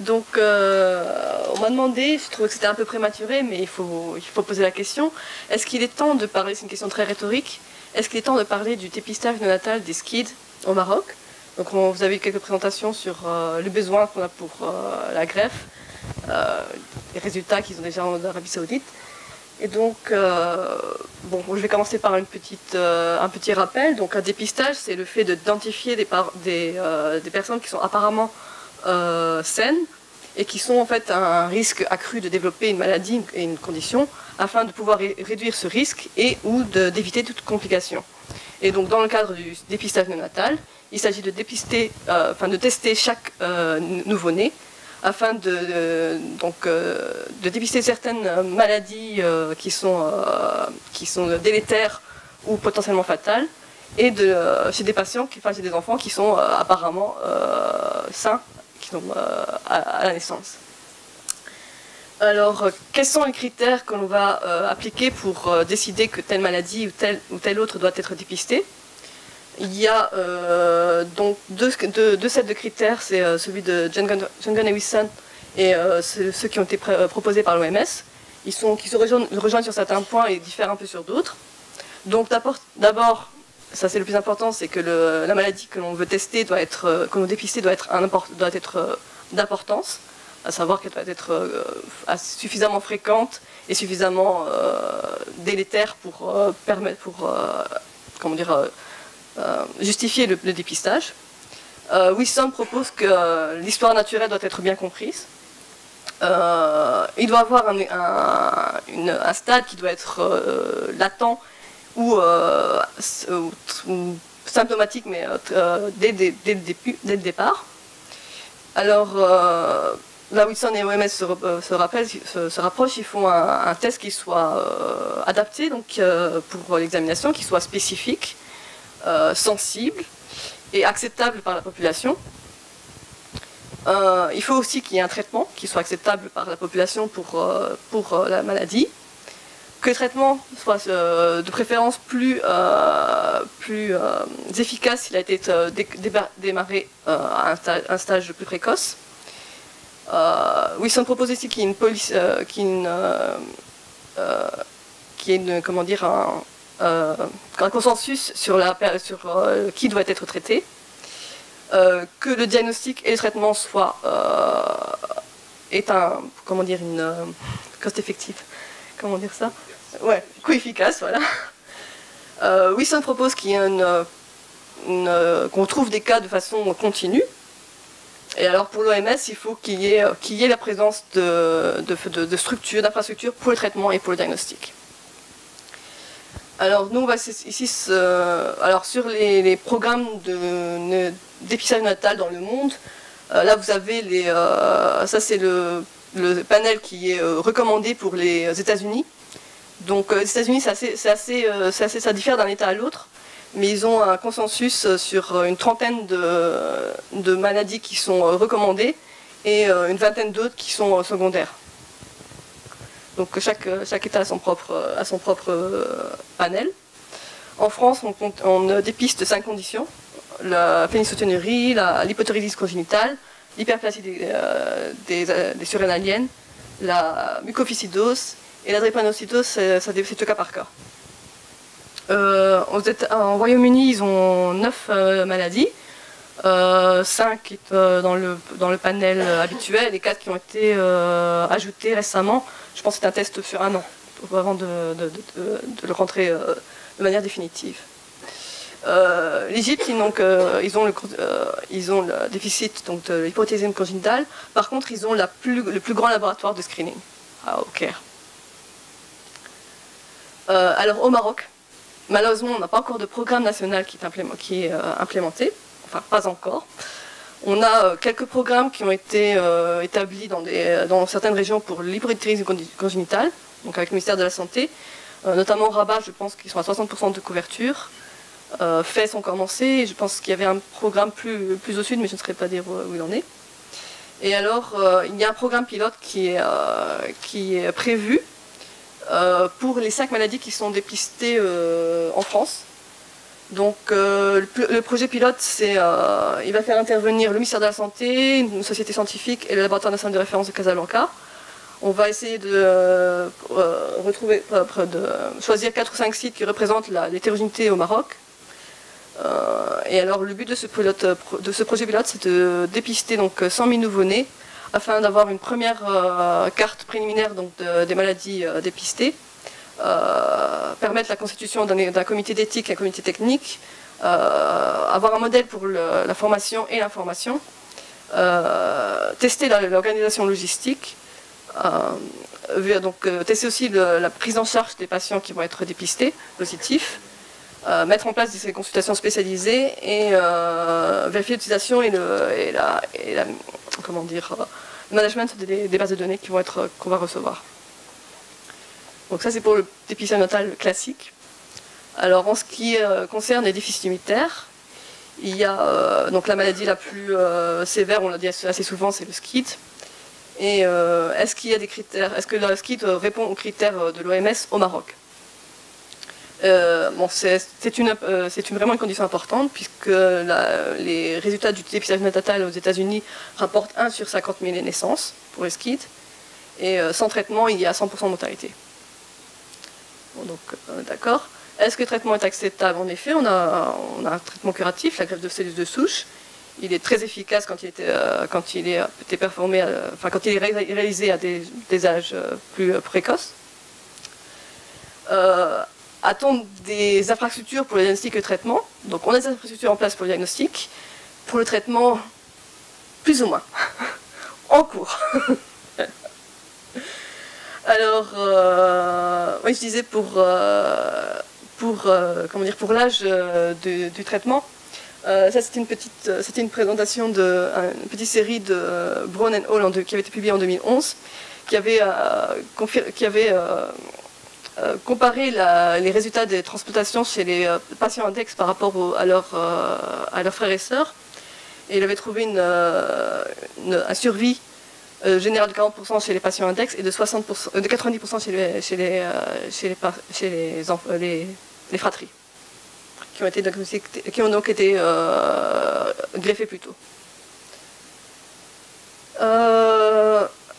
Donc, on m'a demandé, je trouvais que c'était un peu prématuré, mais il faut poser la question, est-ce qu'il est temps de parler, c'est une question très rhétorique, est-ce qu'il est temps de parler du dépistage néonatal des SCID au Maroc? Donc vous avez eu quelques présentations sur le besoin qu'on a pour la greffe, les résultats qu'ils ont déjà en Arabie Saoudite. Et donc, bon, je vais commencer par un petit rappel. Donc un dépistage, c'est le fait d'identifier des personnes qui sont apparemment saines et qui sont en fait à un risque accru de développer une maladie et une condition, afin de pouvoir réduire ce risque et ou d'éviter toute complication. Et donc dans le cadre du dépistage néonatal, il s'agit de tester chaque nouveau-né afin de dépister certaines maladies qui sont délétères ou potentiellement fatales, et chez des patients, chez des enfants qui sont apparemment sains, qui sont à la naissance. Alors, quels sont les critères que l'on va appliquer pour décider que telle maladie ou telle autre doit être dépistée? Il y a donc deux sets de critères, c'est celui de John et Wilson et ceux qui ont été proposés par l'OMS, qui se rejoignent sur certains points et diffèrent un peu sur d'autres. Donc d'abord, ça c'est le plus important, c'est que la maladie que l'on veut tester, que l'on veut dépister doit être d'importance, à savoir qu'elle doit être suffisamment fréquente et suffisamment délétère pour justifier le dépistage. Wilson propose que l'histoire naturelle doit être bien comprise. Il doit avoir un stade qui doit être latent ou symptomatique, mais dès le départ. Alors, là, Wilson et OMS se rapprochent, ils font un test qui soit adapté donc, pour l'examination, qui soit spécifique, sensible et acceptable par la population. Il faut aussi qu'il y ait un traitement qui soit acceptable par la population pour la maladie, que le traitement soit de préférence plus efficace s'il a été démarré à un stage plus précoce. Wilson propose ici qu'il y ait un consensus sur qui doit être traité, que le diagnostic et le traitement soient cost-effectif, comment dire ça, ouais, coût-efficace, voilà. Wilson propose qu'il y ait qu'on trouve des cas de façon continue. Et alors pour l'OMS, il faut qu'il y ait la présence de structures, d'infrastructures pour le traitement et pour le diagnostic. Alors nous on va ici sur les programmes de dépistage néonatal dans le monde. Là vous avez ça c'est le panel qui est recommandé pour les États-Unis. Donc les États-Unis ça diffère d'un État à l'autre, mais ils ont un consensus sur une trentaine de maladies qui sont recommandées et une vingtaine d'autres qui sont secondaires. Donc chaque État a son propre panel. En France, on dépiste 5 conditions: la pénisoténurie, l'hypothyroïdisme congénitale, l'hyperplasie des surrénaliennes, la mucoviscidose et la drépanocytose, c'est au cas par cas. En Royaume-Uni, ils ont 9 maladies, 5 dans le panel habituel et 4 qui ont été ajoutées récemment. Je pense que c'est un test sur 1 an avant de le rentrer de manière définitive. L'Égypte, ils ont le déficit donc, de l'hypothyroïdisme congénital. Par contre, ils ont le plus grand laboratoire de screening au Caire. Alors au Maroc, malheureusement, on n'a pas encore de programme national qui est implémenté, enfin pas encore. On a quelques programmes qui ont été établis dans certaines régions pour l'hypothyroïdisme congénital, donc avec le ministère de la Santé, notamment Rabat, je pense qu'ils sont à 60% de couverture. Fès ont commencé, je pense qu'il y avait un programme plus au sud, mais je ne saurais pas dire où il en est. Et alors, il y a un programme pilote qui est prévu pour les 5 maladies qui sont dépistées en France. Donc le projet pilote, il va faire intervenir le ministère de la Santé, une société scientifique et le laboratoire national de référence de Casablanca. On va essayer de choisir 4 ou 5 sites qui représentent l'hétérogénéité au Maroc. Et alors le but de ce projet pilote, c'est de dépister donc 100 000 nouveau-nés afin d'avoir une première carte préliminaire donc, des maladies dépistées, permettre la constitution d'un comité d'éthique et un comité technique, avoir un modèle pour la formation et l'information, tester l'organisation logistique, tester aussi la prise en charge des patients qui vont être dépistés positifs, mettre en place des consultations spécialisées et vérifier l'utilisation et le management des bases de données qu'on va recevoir. Donc ça c'est pour le dépistage natal classique. Alors en ce qui concerne les déficits immunitaires, il y a donc la maladie la plus sévère, on l'a dit assez souvent, c'est le SCID. Et est-ce qu'il y a des critères, est-ce que le SCID répond aux critères de l'OMS au Maroc? C'est vraiment une condition importante puisque les résultats du dépistage natal aux États-Unis rapportent 1 sur 50 000 naissances pour le SCID et sans traitement il y a 100% de mortalité. Bon, donc d'accord. Est-ce que le traitement est acceptable? En effet, on a un traitement curatif, la greffe de cellules de souche. Il est très efficace quand il est réalisé à des âges plus précoces. A-t-on des infrastructures pour le diagnostic et le traitement? Donc on a des infrastructures en place pour le diagnostic, pour le traitement, plus ou moins, en cours. Alors, oui, je disais pour l'âge du traitement, ça c'était une présentation une petite série de Brown et Hall qui avait été publiée en 2011, qui avait comparé les résultats des transplantations chez les patients index par rapport à leurs frères et sœurs. Et il avait trouvé un survie général de 40% chez les patients index et de 90% chez les fratries, qui ont donc été greffés plus tôt.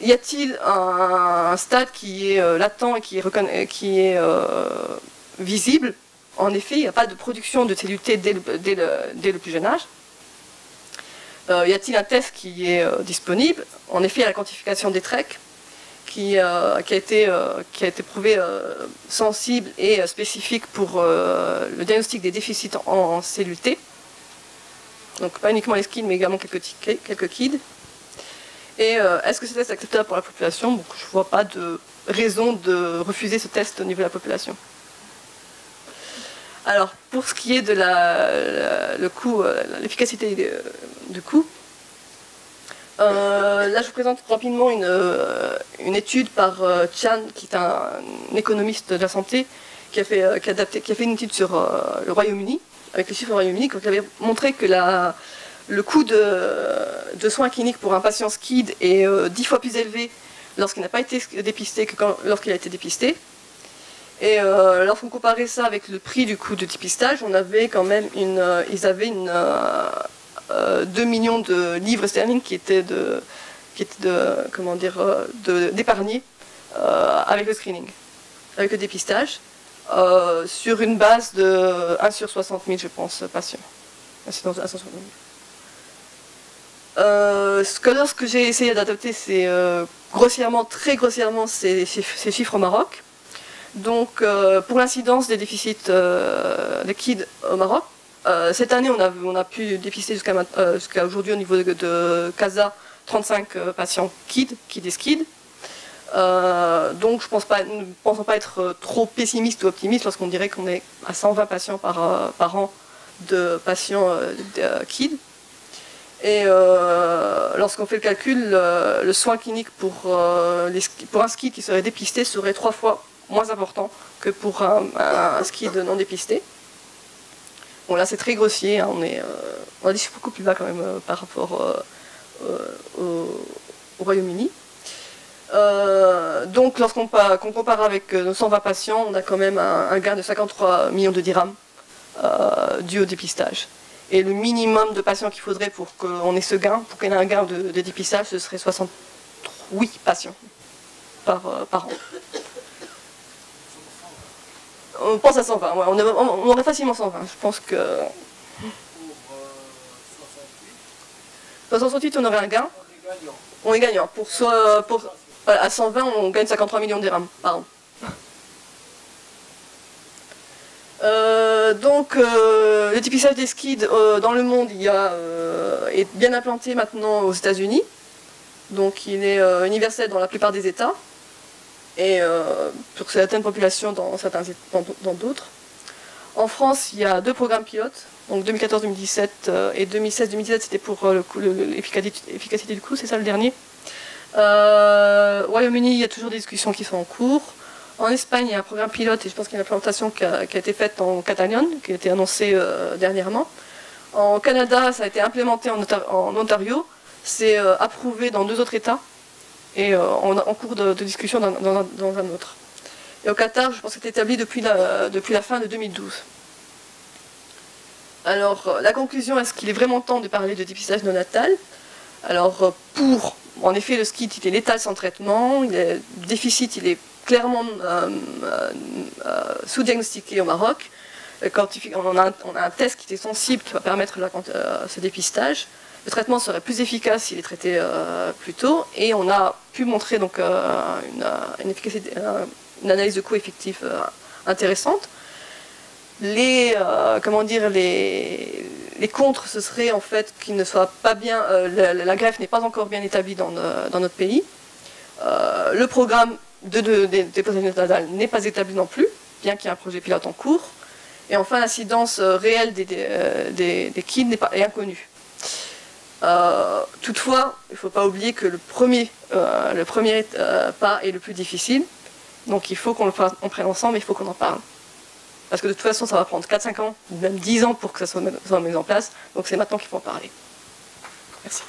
Y a-t-il un stade qui est latent et qui est visible? En effet, il n'y a pas de production de cellules T dès le plus jeune âge. Y a-t-il un test qui est disponible? En effet, il y a la quantification des TREC qui a été prouvé sensible et spécifique pour le diagnostic des déficits en cellules T. Donc pas uniquement les SCID, mais également quelques KID. Et est-ce que ce test est acceptable pour la population? Bon, je ne vois pas de raison de refuser ce test au niveau de la population. Alors, pour ce qui est de l'efficacité du coût, là je vous présente rapidement une étude par Chan, qui est un économiste de la santé, qui a fait une étude sur le Royaume-Uni, avec les chiffres au Royaume-Uni, qui avait montré que le coût de soins cliniques pour un patient SCID est 10 fois plus élevé lorsqu'il n'a pas été dépisté que lorsqu'il a été dépisté. Et lorsqu'on comparait ça avec le prix du coût de dépistage, on avait quand même ils avaient 2 millions de livres sterling qui étaient d'épargnés avec le screening, avec le dépistage, sur une base de 1 sur 60 000, je pense, patients. Ce que j'ai essayé d'adopter, c'est très grossièrement ces chiffres au Maroc. Donc, pour l'incidence des déficits de KID au Maroc, cette année, on a pu dépister jusqu'à aujourd'hui au niveau de CASA 35 patients KID et SCID. Donc, nous ne pensons pas être trop pessimiste ou optimiste lorsqu'on dirait qu'on est à 120 patients par an de patients KID. Et lorsqu'on fait le calcul, le soin clinique pour un SCID qui serait dépisté serait 3 fois moins important que pour un SCID non dépisté. Bon, là c'est très grossier, hein, on a des chiffres beaucoup plus bas quand même par rapport au Royaume-Uni. Donc lorsqu'on compare avec nos 120 patients, on a quand même un gain de 53 millions de dirhams dû au dépistage. Et le minimum de patients qu'il faudrait pour qu'on ait ce gain, pour qu'on ait un gain de dépistage, ce serait 68 patients par an. On pense à 120, ouais, on aurait facilement 120. Je pense que... 68, on aurait un gain. On est gagnant. Voilà, à 120, on gagne 53 millions de dirhams par an. Donc, le dépistage des SCID dans le monde est bien implanté maintenant aux États-Unis. Donc, il est universel dans la plupart des États et pour certaines populations dans d'autres. En France, il y a 2 programmes pilotes, donc 2014-2017 et 2016-2017, c'était pour l'efficacité du coût, c'est ça le dernier. Au Royaume-Uni, il y a toujours des discussions qui sont en cours. En Espagne, il y a un programme pilote et je pense qu'il y a une implantation qui a été faite en Catalogne, qui a été annoncée dernièrement. En Canada, ça a été implémenté en Ontario, c'est approuvé dans 2 autres États et en cours de discussion dans un autre. Et au Qatar, je pense que c'est établi depuis la fin de 2012. Alors, la conclusion, est-ce qu'il est vraiment temps de parler de dépistage néonatal? Alors, en effet, le SCID, il est létal sans traitement, le déficit, il est clairement sous-diagnostiqué au Maroc. On a un test qui est sensible, qui va permettre ce dépistage. Le traitement serait plus efficace s'il est traité plus tôt, et on a pu montrer donc, une analyse de coût effectif intéressante. Les contres, ce serait en fait qu'il ne soit pas bien, la greffe n'est pas encore bien établie dans notre pays. Le programme de dépistage néonatal n'est pas établi non plus, bien qu'il y ait un projet pilote en cours. Et enfin, l'incidence réelle des KID est inconnue. Toutefois, il ne faut pas oublier que le premier pas est le plus difficile. Donc il faut qu'on prenne ensemble, il faut qu'on en parle. Parce que de toute façon, ça va prendre 4-5 ans, même 10 ans pour que ça soit mis en place. Donc c'est maintenant qu'il faut en parler. Merci.